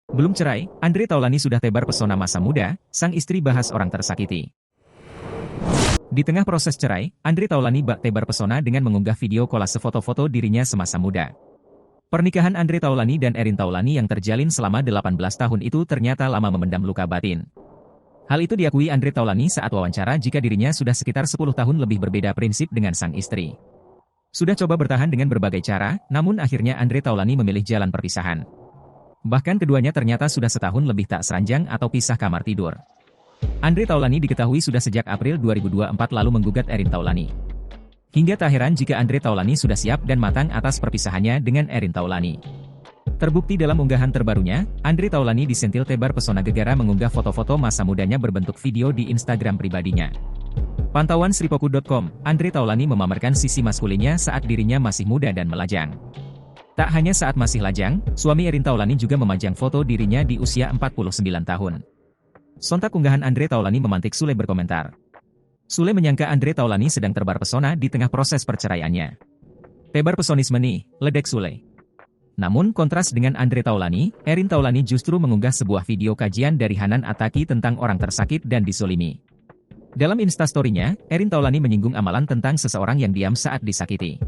Belum cerai, Andre Taulany sudah tebar pesona masa muda, sang istri bahas orang tersakiti. Di tengah proses cerai, Andre Taulany bak tebar pesona dengan mengunggah video kolase foto-foto dirinya semasa muda. Pernikahan Andre Taulany dan Erin Taulany yang terjalin selama 18 tahun itu ternyata lama memendam luka batin. Hal itu diakui Andre Taulany saat wawancara jika dirinya sudah sekitar 10 tahun lebih berbeda prinsip dengan sang istri. Sudah coba bertahan dengan berbagai cara, namun akhirnya Andre Taulany memilih jalan perpisahan. Bahkan keduanya ternyata sudah setahun lebih tak seranjang atau pisah kamar tidur. Andre Taulany diketahui sudah sejak April 2024 lalu menggugat Erin Taulany. Hingga tak heran jika Andre Taulany sudah siap dan matang atas perpisahannya dengan Erin Taulany. Terbukti dalam unggahan terbarunya, Andre Taulany disentil tebar pesona gegara mengunggah foto-foto masa mudanya berbentuk video di Instagram pribadinya. Pantauan Sripoku.com, Andre Taulany memamerkan sisi maskulinnya saat dirinya masih muda dan melajang. Tak hanya saat masih lajang, suami Erin Taulany juga memajang foto dirinya di usia 49 tahun. Sontak unggahan Andre Taulany memantik Sule berkomentar. Sule menyangka Andre Taulany sedang terbar pesona di tengah proses perceraiannya. Tebar pesonisme nih, ledek Sule. Namun kontras dengan Andre Taulany, Erin Taulany justru mengunggah sebuah video kajian dari Hanan Ataki tentang orang tersakit dan disolimi. Dalam instastory-nya, Erin Taulany menyinggung amalan tentang seseorang yang diam saat disakiti.